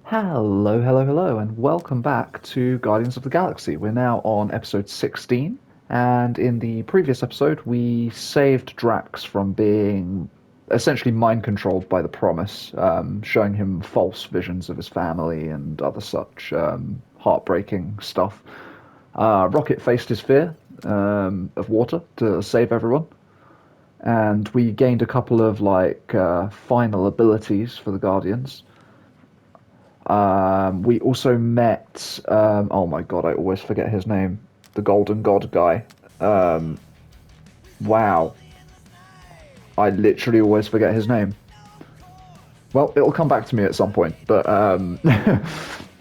Hello, hello, hello, and welcome back to Guardians of the Galaxy. We're now on episode 16, and in the previous episode, we saved Drax from being essentially mind controlled by the Promise, showing him false visions of his family and other such heartbreaking stuff. Rocket faced his fear of water to save everyone, and we gained a couple of final abilities for the Guardians. We also met. Oh my god, I always forget his name. The Golden God guy. Um, wow, I literally always forget his name. Well, it'll come back to me at some point. But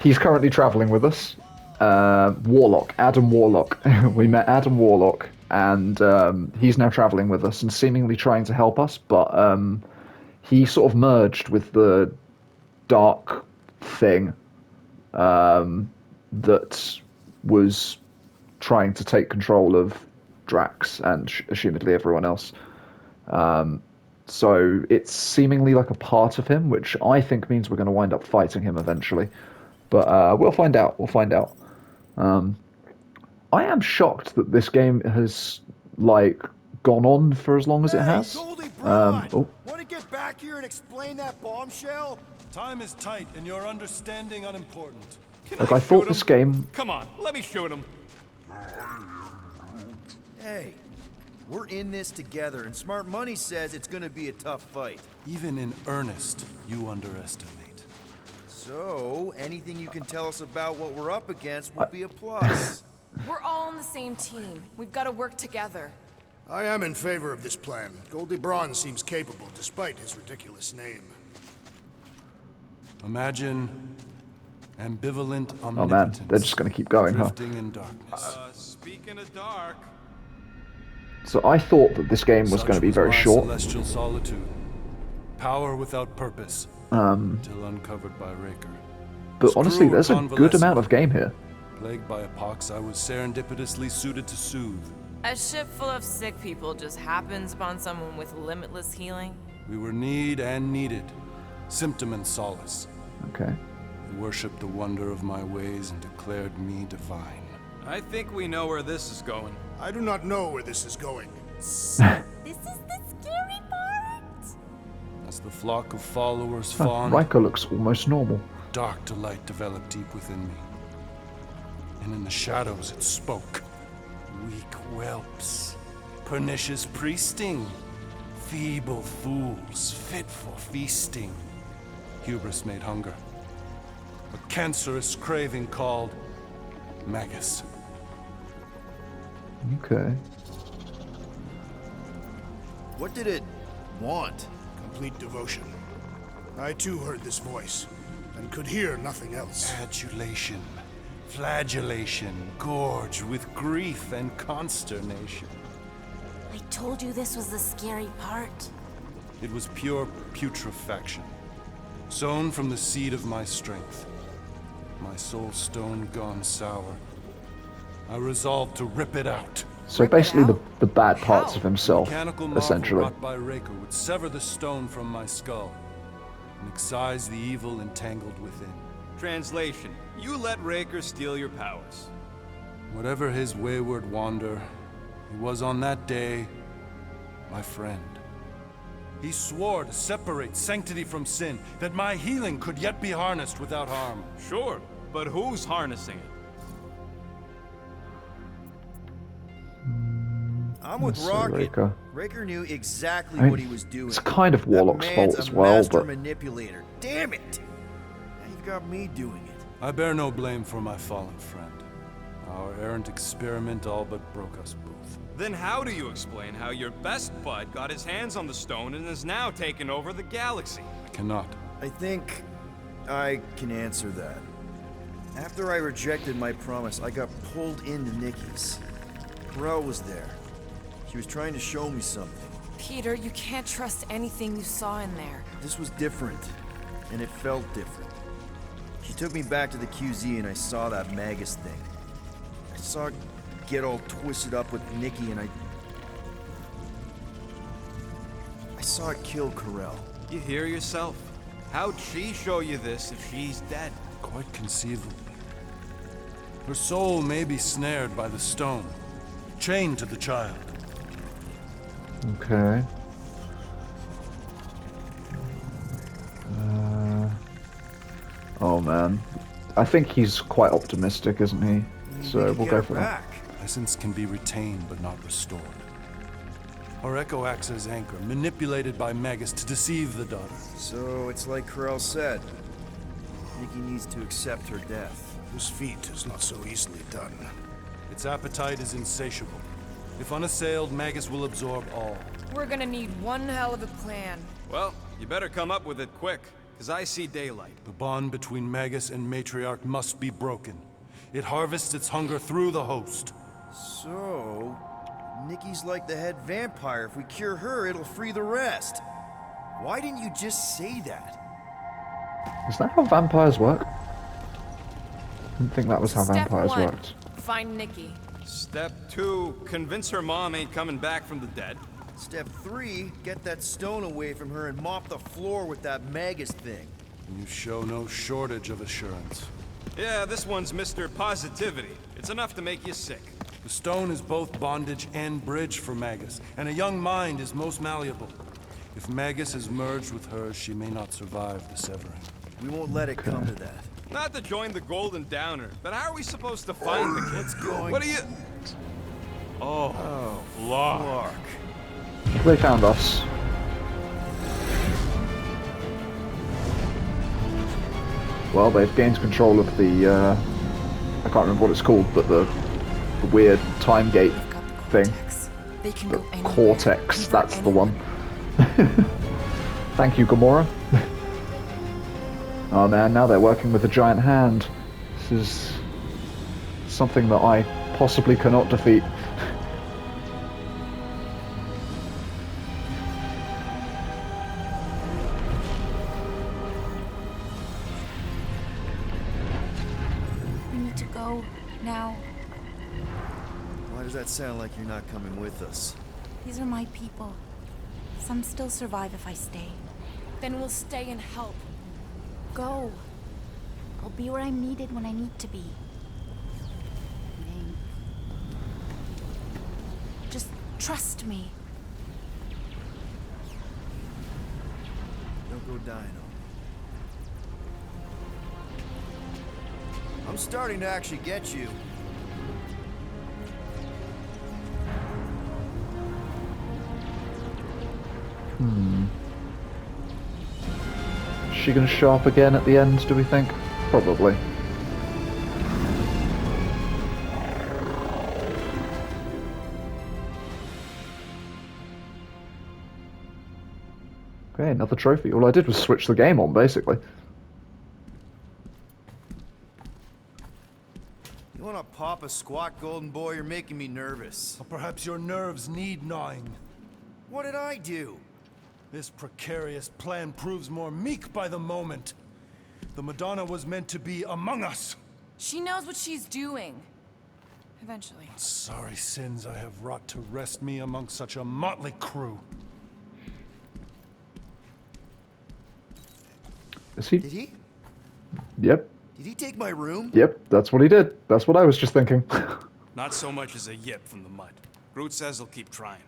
he's currently traveling with us. Warlock, Adam Warlock. We met Adam Warlock, and he's now traveling with us and seemingly trying to help us. But he sort of merged with the dark thing that was trying to take control of Drax and assumedly everyone else. So it's seemingly like a part of him, which I think means we're going to wind up fighting him eventually. But we'll find out. We'll find out. I am shocked that this game has like gone on for as long as it Hey, has. Goldie Braun! Oh, Want to get back here and explain that bombshell? Time is tight and your understanding unimportant. like I thought this game. Come on, let me shoot him. Hey, we're in this together, and Smart Money says it's gonna be a tough fight. Even in earnest, you underestimate. So, anything you can tell us about what we're up against will be a plus. We're all on the same team. We've got to work together. I am in favor of this plan. Goldie Braun seems capable, despite his ridiculous name. Imagine ambivalent Oh man, omnipotence. they're just going to keep going, huh? drifting in darkness. Speaking of dark, So I thought that this game was Such going to be was very my short. celestial solitude. Power without purpose. Until uncovered by Raker. But honestly, Screw there's a good convalescent. amount of game here. Plagued by a pox, I was serendipitously suited to soothe. A ship full of sick people just happens upon someone with limitless healing. We were need and needed. Symptom and solace. Okay. They worshipped the wonder of my ways and declared me divine. I think we know where this is going. I do not know where this is going. This is the scary part. As the flock of followers Huh, fawned, Raker looks almost normal. dark delight developed deep within me. And in the shadows it spoke. Weak whelps, pernicious priesting, feeble fools fit for feasting. Hubris made hunger. A cancerous craving called Magus. Okay. What did it want? Complete devotion. I too heard this voice, and could hear nothing else. Adulation, flagellation, gorged with grief and consternation. I told you this was the scary part. It was pure putrefaction, sown from the seed of my strength. My soul stone gone sour. I resolved to rip it out. So Rip it basically out? the bad parts of A himself, mechanical marvel essentially. wrought by Raker would sever the stone from my skull and excise the evil entangled within. Translation, you let Raker steal your powers. Whatever his wayward wander, he was on that day my friend. He swore to separate sanctity from sin, that my healing could yet be harnessed without harm. Sure, but who's harnessing it? I'm with So Rocket. Raker. Raker knew exactly I mean, what he was doing. it's kind of That Warlock's man's fault a as well, master but manipulator. Damn it! Now you've got me doing it. I bear no blame for my fallen friend. Our errant experiment all but broke us both. Then how do you explain how your best bud got his hands on the stone and is now taking over the galaxy? I cannot. I think I can answer that. After I rejected my promise, I got pulled into Nikki's. Corel was there. She was trying to show me something. Peter, you can't trust anything you saw in there. This was different, and it felt different. She took me back to the QZ and I saw that Magus thing. I saw it get all twisted up with Nikki and I saw it kill Corel. You hear yourself? How'd she show you this if she's dead? Quite conceivable. Her soul may be snared by the stone, chained to the child. Okay. Oh man. I think he's quite optimistic, isn't he? So we'll go for that. Essence can be retained but not restored. Our echo acts as anchor, manipulated by Magus to deceive the daughter. So it's like Corell said. Nikki needs to accept her death. This feat is not so easily done. Its appetite is insatiable. If unassailed, Magus will absorb all. We're gonna need one hell of a plan. Well, you better come up with it quick, because I see daylight. The bond between Magus and Matriarch must be broken. It harvests its hunger through the host. So, Nikki's like the head vampire. If we cure her, it'll free the rest. Why didn't you just say that? Is that how vampires work? I didn't think that was how Step vampires 1, worked. find Nikki. Step 2, convince her mom ain't coming back from the dead. Step 3, get that stone away from her and mop the floor with that Magus thing. You show no shortage of assurance. Yeah, this one's Mr. Positivity. It's enough to make you sick. The stone is both bondage and bridge for Magus, and a young mind is most malleable. If Magus is merged with hers, she may not survive the severing. We won't let it come to that. Not to join the Golden Downer, but how are we supposed to find the kids? Going. What are you... Oh, Lark. They found us. Well, they've gained control of the, I can't remember what it's called, but the weird time gate thing. They can The go anywhere. Cortex, that's the one. Thank you, Gamora. Oh man, now they're working with a giant hand. This is something that I possibly cannot defeat. We need to go now. Why does that sound like you're not coming with us? These are my people. Some still survive if I stay. Then we'll stay and help. Go. I'll be where I'm needed when I need to be. Name. Just trust me. Don't go dying on me. I'm starting to actually get you. Is she going to show up again at the end, do we think? Probably. Okay, another trophy. All I did was switch the game on, basically. You wanna pop a squat, golden boy? You're making me nervous. Or perhaps your nerves need gnawing. What did I do? This precarious plan proves more meek by the moment. The Madonna was meant to be among us. She knows what she's doing. Eventually. Sorry sins I have wrought to wrest me among such a motley crew. Is he? Did he? Yep. Did he take my room? Yep, that's what he did. That's what I was just thinking. Not so much as a yip from the mud. Groot says he'll keep trying.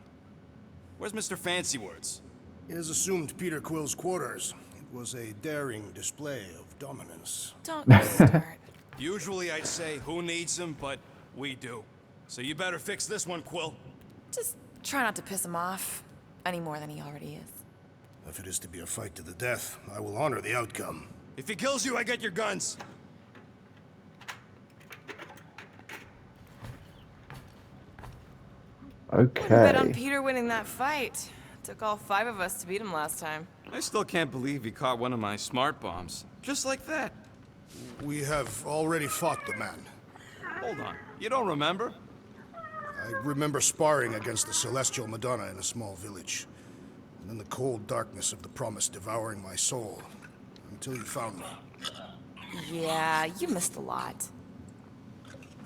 Where's Mr. Fancy Words? It is assumed Peter Quill's quarters. It was a daring display of dominance. Don't you start. Usually I'd say who needs him, but we do. So you better fix this one, Quill. Just try not to piss him off any more than he already is. If it is to be a fight to the death, I will honor the outcome. If he kills you, I get your guns. Okay. Bet on Peter winning that fight. Took all 5 of us to beat him last time. I still can't believe he caught one of my smart bombs. Just like that. We have already fought the man. Hold on. You don't remember? I remember sparring against the Celestial Madonna in a small village. And then the cold darkness of the promise devouring my soul. Until you found me. Yeah, you missed a lot.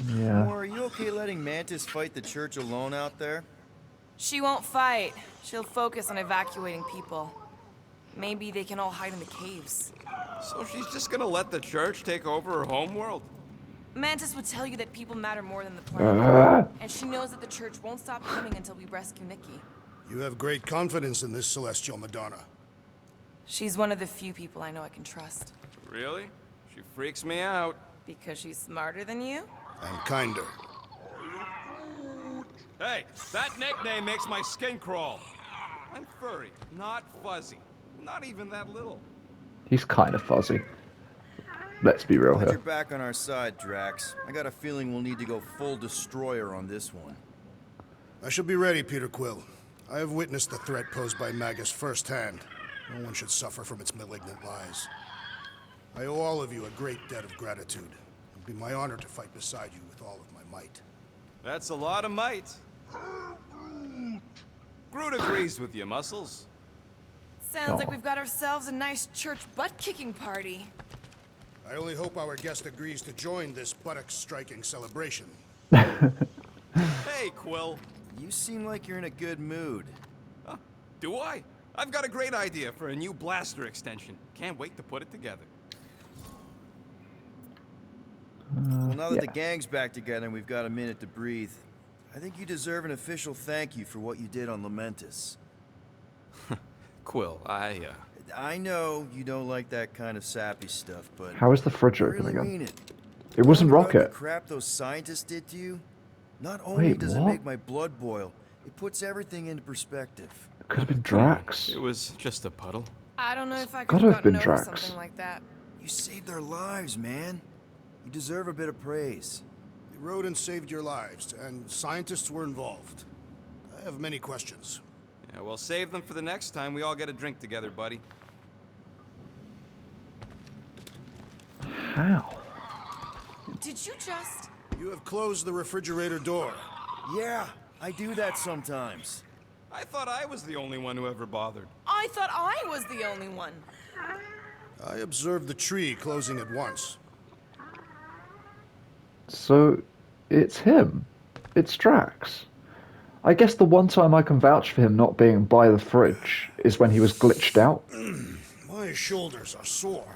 Yeah. Or are you okay letting Mantis fight the church alone out there? She won't fight. She'll focus on evacuating people. Maybe they can all hide in the caves. So she's just gonna let the church take over her homeworld? Mantis would tell you that people matter more than the planet. And she knows that the church won't stop coming until we rescue Nikki. You have great confidence in this celestial Madonna. She's one of the few people I know I can trust. Really? She freaks me out. Because she's smarter than you? And kinder. Hey, that nickname makes my skin crawl. I'm furry, not fuzzy. Not even that little. He's kind of fuzzy. Let's be real Glad you're here. back on our side, Drax. I got a feeling we'll need to go full destroyer on this one. I shall be ready, Peter Quill. I have witnessed the threat posed by Magus firsthand. No one should suffer from its malignant lies. I owe all of you a great debt of gratitude. It would be my honor to fight beside you with all of my might. That's a lot of might. Groot agrees with you, Muscles. Sounds like we've got ourselves a nice church butt-kicking party. I only hope our guest agrees to join this buttocks-striking celebration. Hey, Quill. You seem like you're in a good mood. Huh, do I? I've got a great idea for a new blaster extension. Can't wait to put it together. Well, now that the yeah. gang's back together and we've got a minute to breathe, I think you deserve an official thank you for what you did on Lamentus. Quill, I know you don't like that kind of sappy stuff, but How is the fridge I open really again? mean it. It wasn't Knowing about Rocket. The crap those scientists did to you. Not only Wait, does it what? make my blood boil, it puts everything into perspective. It could have been Drax. it was just a puddle. I don't know if I could Gotta have have been gotten over Drax. something like that. You saved their lives, man. You deserve a bit of praise. The rodent saved your lives, and scientists were involved. I have many questions. Yeah, well, save them for the next time we all get a drink together, buddy. How? Did you just... You have closed the refrigerator door. Yeah, I do that sometimes. I thought I was the only one who ever bothered. I thought I was the only one. I observed the tree closing at once. So, it's him. It's Drax. I guess the one time I can vouch for him not being by the fridge is when he was glitched out. My shoulders are sore.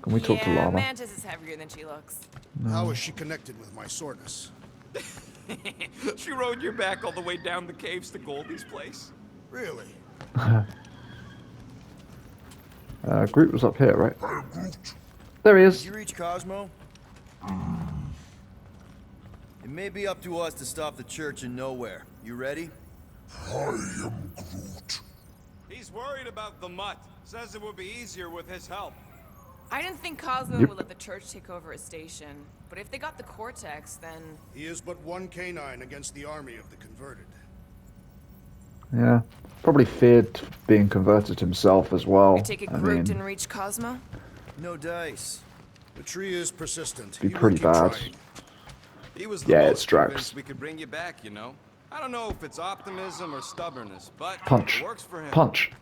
Can we talk to Yeah, Llama? Mantis is heavier than she looks. How is she connected with my soreness? She rode your back all the way down the caves to Goldie's place. Really? Groot was up here, right? There he Did is. you reach Cosmo? It may be up to us to stop the church in nowhere. You ready? He's worried about the mutt. Says it would be easier with his help. I didn't think Cosmo Yep. would let the church take over a station. But if they got the Cortex, then... He is but one canine against the army of the converted. Yeah. Probably feared being converted himself as well. You take it I Groot mean, didn't reach Cosmo? No dice. The tree is persistent. Be He will pretty keep bad. trying. He was the Yeah, most it's Drax. convinced we could bring you back, you know. I don't know if it's optimism or stubbornness, but punch. it works for him. Punch.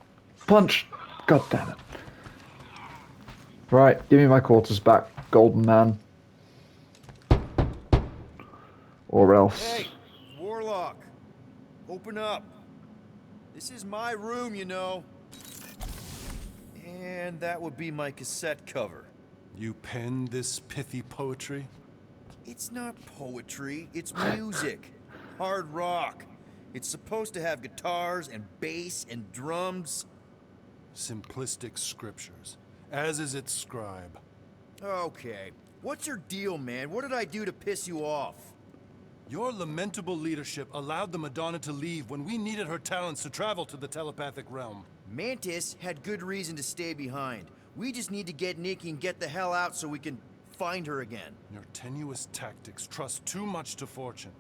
Punch. God damn it. Right, give me my quarters back, Golden Man. Or else. Hey, Warlock. Open up. This is my room, you know. And that would be my cassette cover. You penned this pithy poetry? It's not poetry, it's music. Hard rock. It's supposed to have guitars and bass and drums. Simplistic scriptures, as is its scribe. Okay. What's your deal, man? What did I do to piss you off? Your lamentable leadership allowed the Madonna to leave when we needed her talents to travel to the telepathic realm. Mantis had good reason to stay behind. We just need to get Nikki and get the hell out so we can find her again. Your tenuous tactics trust too much to fortune.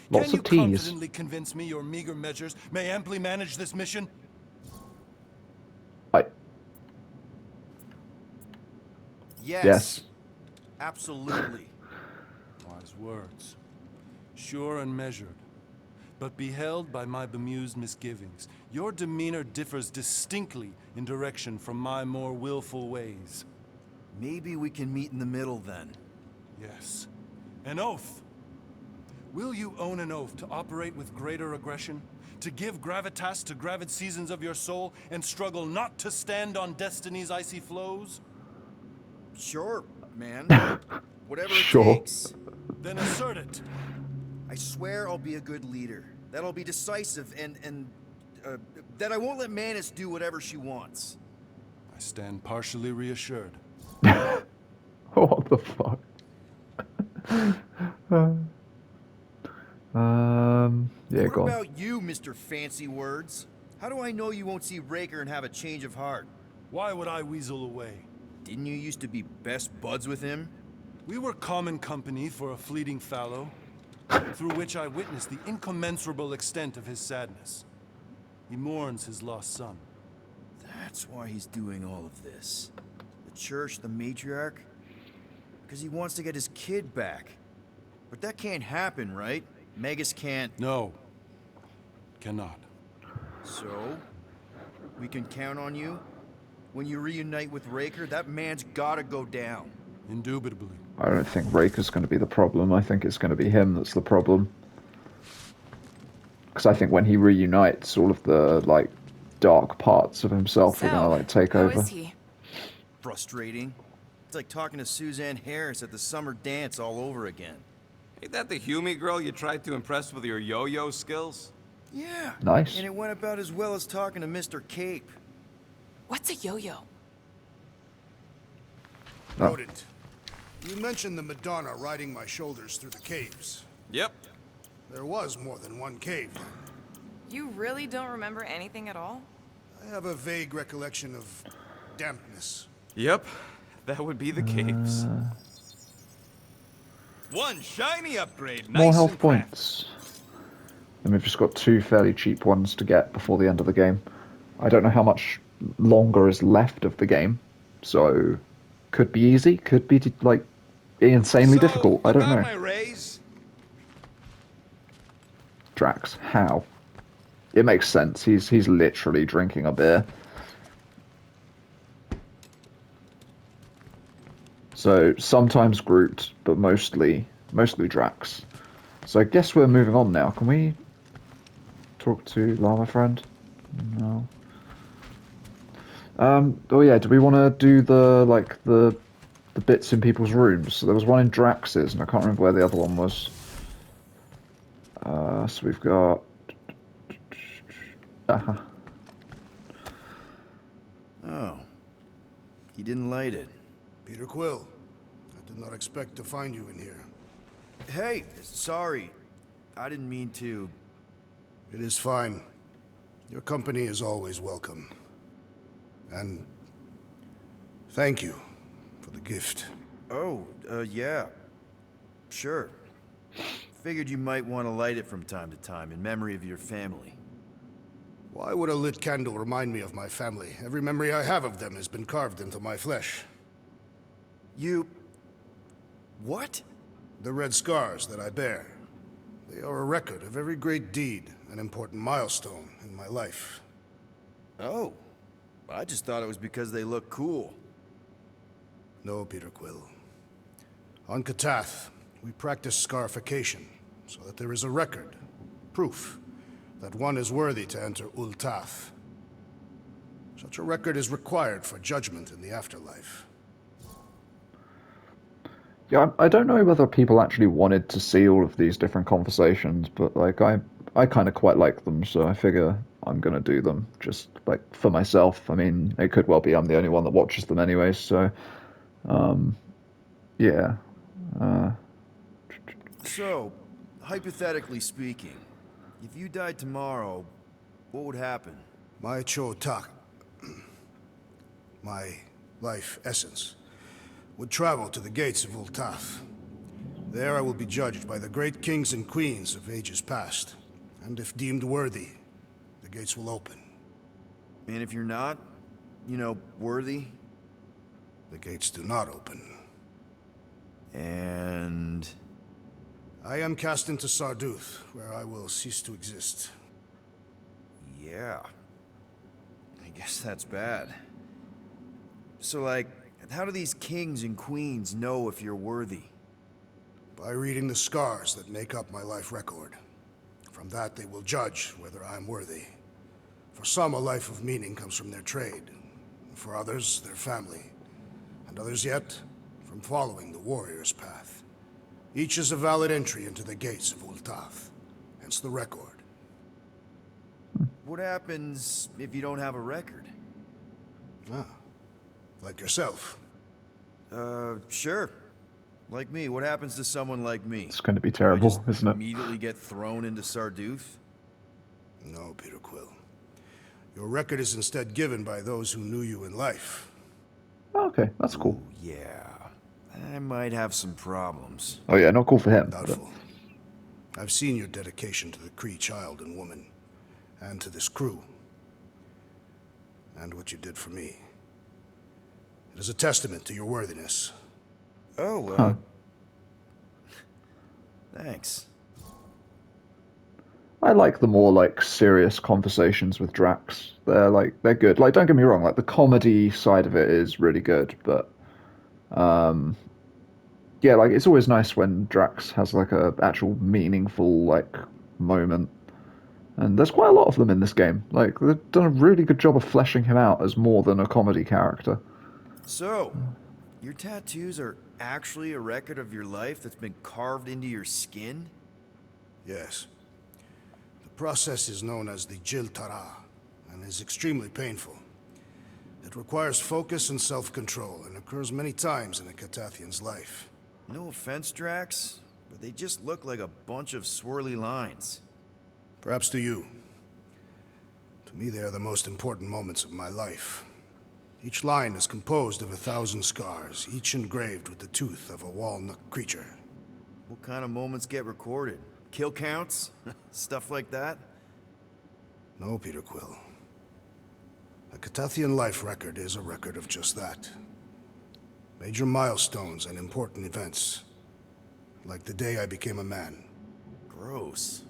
Lots Can you of teas. confidently convince me your meager measures may amply manage this mission? Yes. Absolutely. Wise words. Sure and measured. But beheld by my bemused misgivings, your demeanor differs distinctly in direction from my more willful ways. Maybe we can meet in the middle then. Yes. An oath. Will you own an oath to operate with greater aggression? To give gravitas to gravid seasons of your soul and struggle not to stand on destiny's icy flows? Sure, man. Whatever Sure. it takes. Then assert it. I swear I'll be a good leader. That I'll be decisive and that I won't let Manus do whatever she wants. I stand partially reassured. What the fuck? Yeah, What go on. about you, Mr. Fancy Words? How do I know you won't see Raker and have a change of heart? Why would I weasel away? Didn't you used to be best buds with him? We were common company for a fleeting fallow, through which I witnessed the incommensurable extent of his sadness. He mourns his lost son. That's why he's doing all of this. The church, the matriarch? Because he wants to get his kid back. But that can't happen, right? Magus can't... No. Cannot. So? We can count on you? When you reunite with Raker, that man's gotta go down. Indubitably. I don't think Raker's going to be the problem. I think it's going to be him that's the problem. Because I think when he reunites, all of the, like, dark parts of himself are going to, like, take how over. is he? Frustrating. It's like talking to Suzanne Harris at the summer dance all over again. Ain't that the Hume girl you tried to impress with your yo-yo skills? Yeah. Nice. And it went about as well as talking to Mr. Cape. What's a yo-yo? Noted. You mentioned the Madonna riding my shoulders through the caves. Yep. There was more than one cave. You really don't remember anything at all? I have a vague recollection of dampness. Yep. That would be the caves. One shiny upgrade. More Nice health and crafty. points. And we've just got 2 fairly cheap ones to get before the end of the game. I don't know how much longer is left of the game, so could be easy, could be like insanely So, difficult. I don't about know. my raise? Drax, how? It makes sense. He's literally drinking a beer. So sometimes Groot, but mostly Drax. So I guess we're moving on now. Can we talk to Llama Friend? No. Oh yeah, do we want to do the bits in people's rooms? So there was one in Drax's, and I can't remember where the other one was. So we've got... Oh. He didn't light it. Peter Quill, I did not expect to find you in here. Hey, sorry. I didn't mean to. It is fine. Your company is always welcome. And thank you for the gift. Oh, yeah. Sure. Figured you might want to light it from time to time in memory of your family. Why would a lit candle remind me of my family? Every memory I have of them has been carved into my flesh. You... What? The red scars that I bear. They are a record of every great deed, an important milestone in my life. Oh. I just thought it was because they look cool. No, Peter Quill. On Katath, we practice scarification, so that there is a record, proof, that one is worthy to enter Ultath. Such a record is required for judgment in the afterlife. Yeah, I don't know whether people actually wanted to see all of these different conversations, but like I kind of quite like them, so I figure I'm gonna do them just like for myself. I mean, it could well be I'm the only one that watches them anyway, so yeah. So, hypothetically speaking, if you died tomorrow, what would happen? My Chotak, my life essence, would travel to the gates of Ultath. There I will be judged by the great kings and queens of ages past, and if deemed worthy, the gates will open. And if you're not, you know, worthy? The gates do not open. And... I am cast into Sarduth, where I will cease to exist. yeah. I guess that's bad. So, like, how do these kings and queens know if you're worthy? By reading the scars that make up my life record. From that they will judge whether I'm worthy. For some, a life of meaning comes from their trade. For others, their family. And others yet, from following the warrior's path. Each is a valid entry into the gates of Ultath. Hence the record. What happens if you don't have a record? Ah, like yourself. Sure. Like me, what happens to someone like me? It's going to be Do I terrible, just isn't it? immediately get thrown into Sarduth? No, Peter Quill. Your record is instead given by those who knew you in life. Oh, okay, that's cool. Yeah. I might have some problems. Oh yeah, not cool for him. but- Doubtful. I've seen your dedication to the Kree child and woman, and to this crew. And what you did for me. It is a testament to your worthiness. Oh, Huh. Thanks. I like the more like serious conversations with Drax. They're good. Like, don't get me wrong, like the comedy side of it is really good, but yeah, like it's always nice when Drax has like a actual meaningful like moment. And there's quite a lot of them in this game. Like they've done a really good job of fleshing him out as more than a comedy character. So, your tattoos are actually a record of your life that's been carved into your skin? Yes. The process is known as the Jil Tara, and is extremely painful. It requires focus and self-control, and occurs many times in a Catathian's life. No offense, Drax, but they just look like a bunch of swirly lines. Perhaps to you. To me, they are the most important moments of my life. Each line is composed of 1,000 scars, each engraved with the tooth of a walnut creature. What kind of moments get recorded? Kill counts? Stuff like that? No, Peter Quill. A Catathian life record is a record of just that. Major milestones and important events. Like the day I became a man. Gross.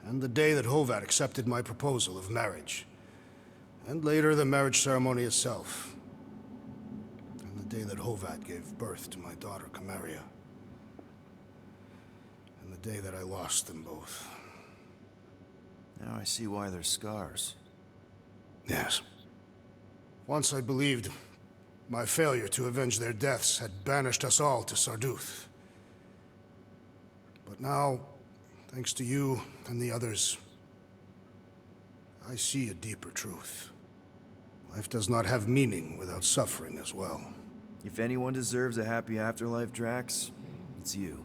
And the day that Hovat accepted my proposal of marriage. And later, the marriage ceremony itself. And the day that Hovat gave birth to my daughter, Camaria. And the day that I lost them both. Now I see why they're scars. Yes. Once I believed my failure to avenge their deaths had banished us all to Sarduth. But now, thanks to you and the others, I see a deeper truth. Life does not have meaning without suffering as well. If anyone deserves a happy afterlife, Drax, it's you.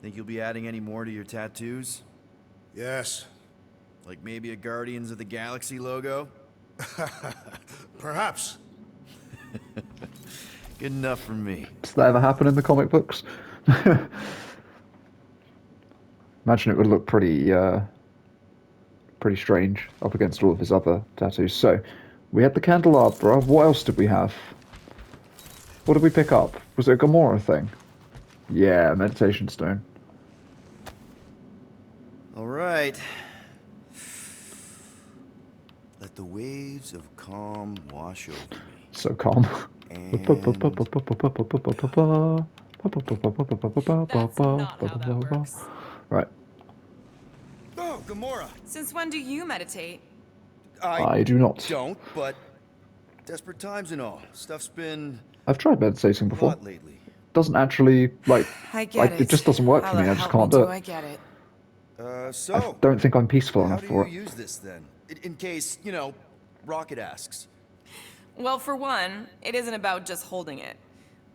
Think you'll be adding any more to your tattoos? Yes, Like maybe a Guardians of the Galaxy logo? perhaps. Good enough for me. Does that ever happen in the comic books? Imagine it would look pretty strange up against all of his other tattoos. So, we had the candelabra. What else did we have? What did we pick up? Was it a Gamora thing? Yeah, meditation stone. All right. Let the waves of calm wash over me. So calm. That's not how that works. Right. Oh, Gamora! Since when do you meditate? I do not. Don't, but desperate times and all. Stuff's been I've tried meditating a before. lot lately. Doesn't actually, like, I get it. it just doesn't work How for me. the I just hell can't do I it. get it. I So, don't think I'm peaceful how enough do for you it. use this then? In case, you know, Rocket asks. Well, for one, it isn't about just holding it.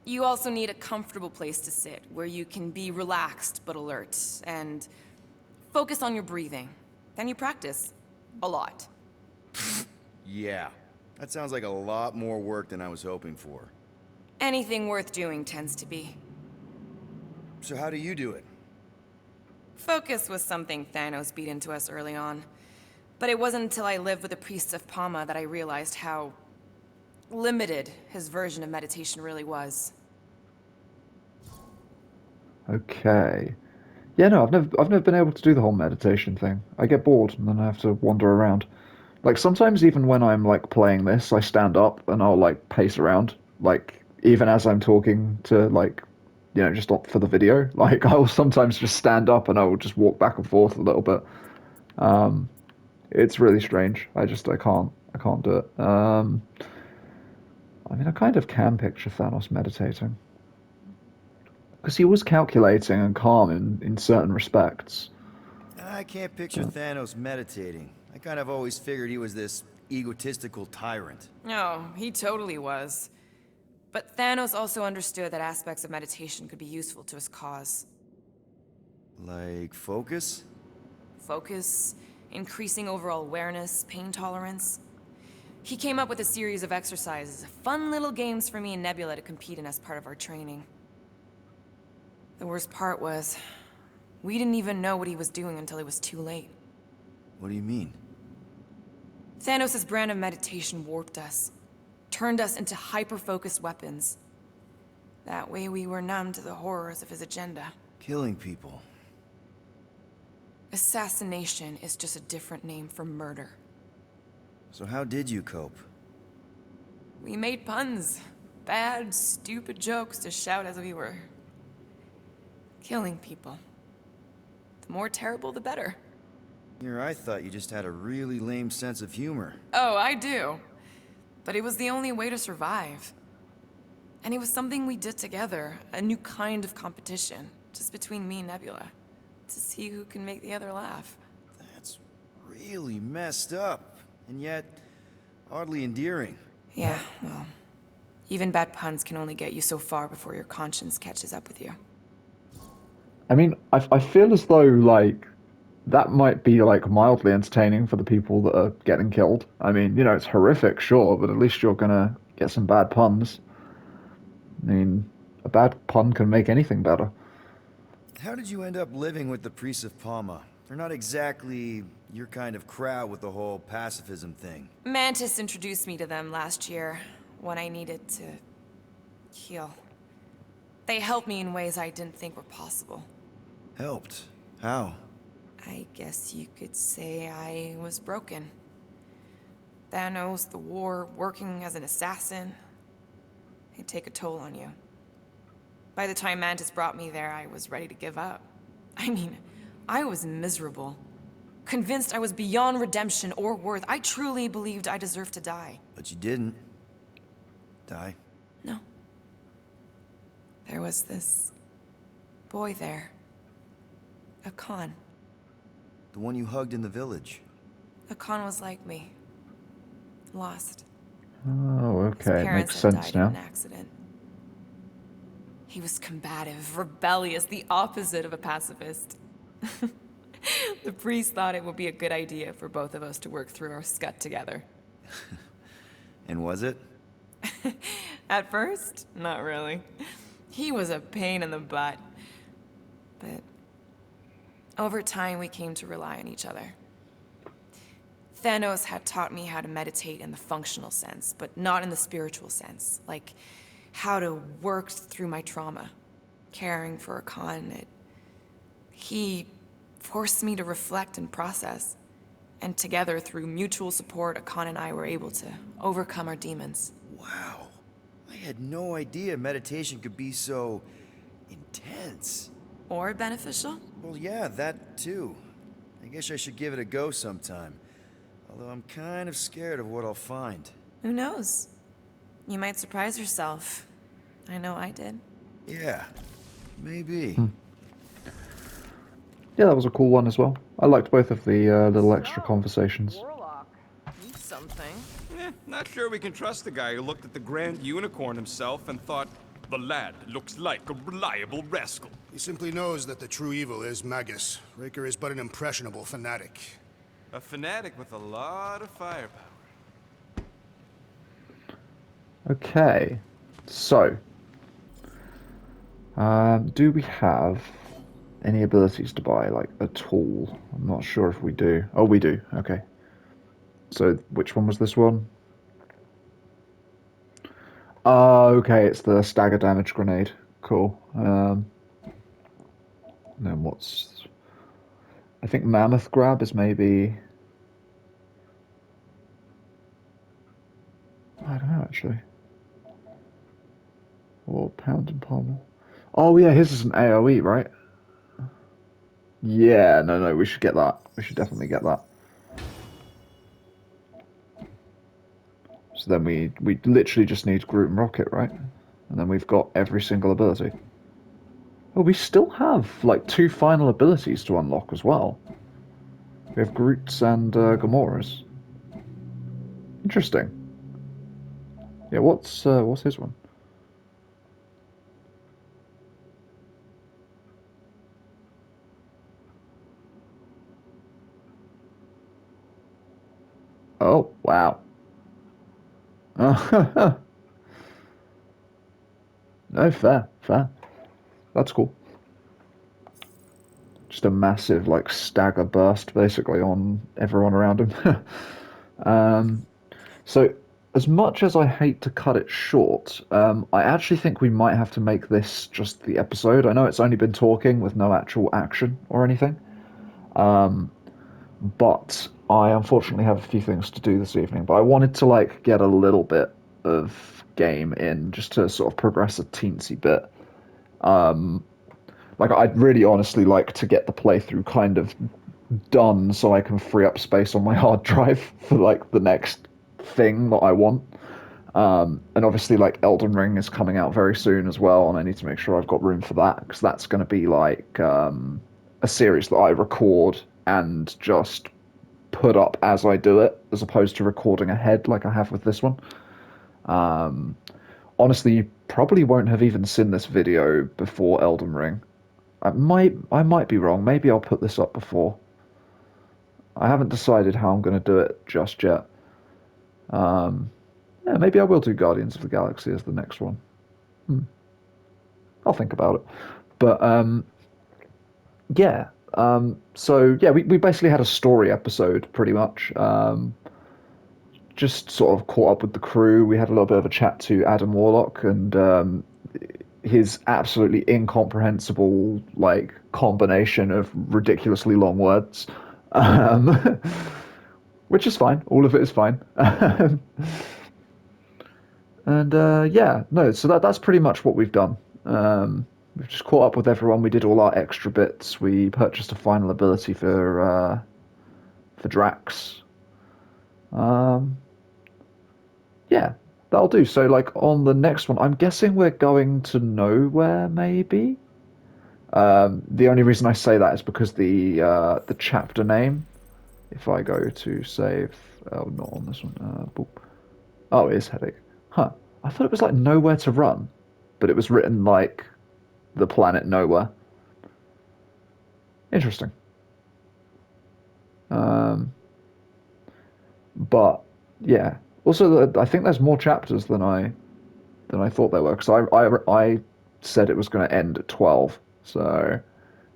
You also need a comfortable place to sit, where you can be relaxed but alert, and focus on your breathing. Then you practice. A lot. Yeah. That sounds like a lot more work than I was hoping for. Anything worth doing tends to be. So how do you do it? Focus was something Thanos beat into us early on. But it wasn't until I lived with the priests of Palma that I realized how limited his version of meditation really was. Okay. Yeah, no, I've never been able to do the whole meditation thing. I get bored and then I have to wander around. Like sometimes even when I'm like playing this, I stand up and I'll like pace around, like even as I'm talking to like you know, just for the video. Like I will sometimes just stand up and I will just walk back and forth a little bit. It's really strange. I can't do it. I mean, I kind of can picture Thanos meditating because he was calculating and calm in certain respects. I can't picture Thanos meditating. I kind of always figured he was this egotistical tyrant. No, he totally was. But Thanos also understood that aspects of meditation could be useful to his cause. Like focus? Focus, increasing overall awareness, pain tolerance. He came up with a series of exercises, fun little games for me and Nebula to compete in as part of our training. The worst part was, we didn't even know what he was doing until it was too late. What do you mean? Thanos' brand of meditation warped us, turned us into hyper-focused weapons. That way we were numb to the horrors of his agenda. Killing people. Assassination is just a different name for murder. So how did you cope? We made puns. Bad, stupid jokes to shout as we were killing people. The more terrible, the better. Here, I thought you just had a really lame sense of humor. Oh, I do. But it was the only way to survive. And it was something we did together, a new kind of competition, just between me and Nebula, to see who can make the other laugh. That's really messed up, and yet oddly endearing. Yeah, well, even bad puns can only get you so far before your conscience catches up with you. I mean, I feel as though like that might be like mildly entertaining for the people that are getting killed. I mean, you know, it's horrific, sure, but at least you're gonna get some bad puns. I mean, a bad pun can make anything better. How did you end up living with the priests of Palma? They're not exactly your kind of crowd with the whole pacifism thing. Mantis introduced me to them last year, when I needed to heal. They helped me in ways I didn't think were possible. Helped? How? I guess you could say I was broken. Thanos, the war, working as an assassin, it'd take a toll on you. By the time Mantis brought me there, I was ready to give up. I mean, I was miserable. Convinced I was beyond redemption or worth. I truly believed I deserved to die. But you didn't. Die? No. There was this boy there. A Khan. The one you hugged in the village. A Khan was like me. Lost. Oh, His okay, it parents makes had sense died in now. an accident. He was combative, rebellious, the opposite of a pacifist. The priest thought it would be a good idea for both of us to work through our scut together. And was it? At first, not really. He was a pain in the butt. But over time, we came to rely on each other. Thanos had taught me how to meditate in the functional sense, but not in the spiritual sense. Like, how to work through my trauma. Caring for a Khan, he forced me to reflect and process. And together, through mutual support, Akan and I were able to overcome our demons. Wow. I had no idea meditation could be so intense. Or beneficial? Well, yeah, that too. I guess I should give it a go sometime. Although I'm kind of scared of what I'll find. Who knows? You might surprise yourself. I know I did. Yeah, maybe. Yeah, that was a cool one as well. I liked both of the little extra conversations. Warlock, he's something. Not sure we can trust the guy who looked at the Grand Unicorn himself and thought, the lad looks like a reliable rascal. He simply knows that the true evil is Magus. Raker is but an impressionable fanatic. A fanatic with a lot of firepower. Okay, so do we have any abilities to buy, like a tool? I'm not sure if we do. Oh, we do. Okay. So which one was this one? Okay, it's the stagger damage grenade. Cool. Then what's... I think mammoth grab is maybe... I don't know, actually. Or pound and pommel. Oh yeah, his is an AoE, right? Yeah, no, no, we should get that. We should definitely get that. So then we literally just need Groot and Rocket, right? And then we've got every single ability. Oh, we still have like two final abilities to unlock as well. We have Groot's and Gamora's. Interesting. Yeah, what's his one? Oh, wow. No, fair, fair. That's cool. Just a massive like stagger burst basically on everyone around him. um, so as much as I hate to cut it short, I actually think we might have to make this just the episode. I know it's only been talking with no actual action or anything, but I unfortunately have a few things to do this evening. But I wanted to like get a little bit of game in just to sort of progress a teensy bit. Like I'd really honestly like to get the playthrough kind of done so I can free up space on my hard drive for like the next thing that I want. And obviously, like Elden Ring is coming out very soon as well, and I need to make sure I've got room for that because that's going to be like a series that I record and just put up as I do it, as opposed to recording ahead like I have with this one. Honestly, you probably won't have even seen this video before Elden Ring. I might be wrong. Maybe I'll put this up before. I haven't decided how I'm going to do it just yet. Yeah, maybe I will do Guardians of the Galaxy as the next one. I'll think about it. But yeah. So yeah, we basically had a story episode pretty much. Just sort of caught up with the crew. We had a little bit of a chat to Adam Warlock and his absolutely incomprehensible like combination of ridiculously long words, um, which is fine. All of it is fine. And yeah, no. So that's pretty much what we've done. We've just caught up with everyone. We did all our extra bits. We purchased a final ability for Drax. Um, yeah, that'll do. So like on the next one, I'm guessing we're going to nowhere, maybe. The only reason I say that is because the chapter name. If I go to save, oh, not on this one. Boop. Oh, it is headache. Huh. I thought it was like nowhere to run, but it was written like the planet nowhere. Interesting. Um, but yeah. Also, I think there's more chapters than I thought there were because I said it was going to end at 12. So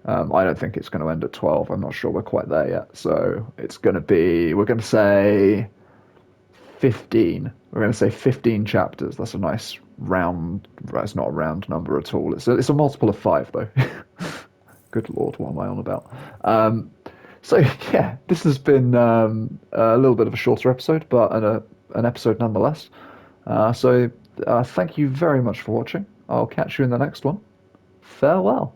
I don't think it's going to end at 12. I'm not sure we're quite there yet. So it's going to be we're going to say 15. We're going to say 15 chapters. That's a nice round. It's not a round number at all. It's a multiple of 5 though. Good lord, what am I on about? So yeah, this has been a little bit of a shorter episode, but an episode nonetheless. So thank you very much for watching. I'll catch you in the next one. Farewell.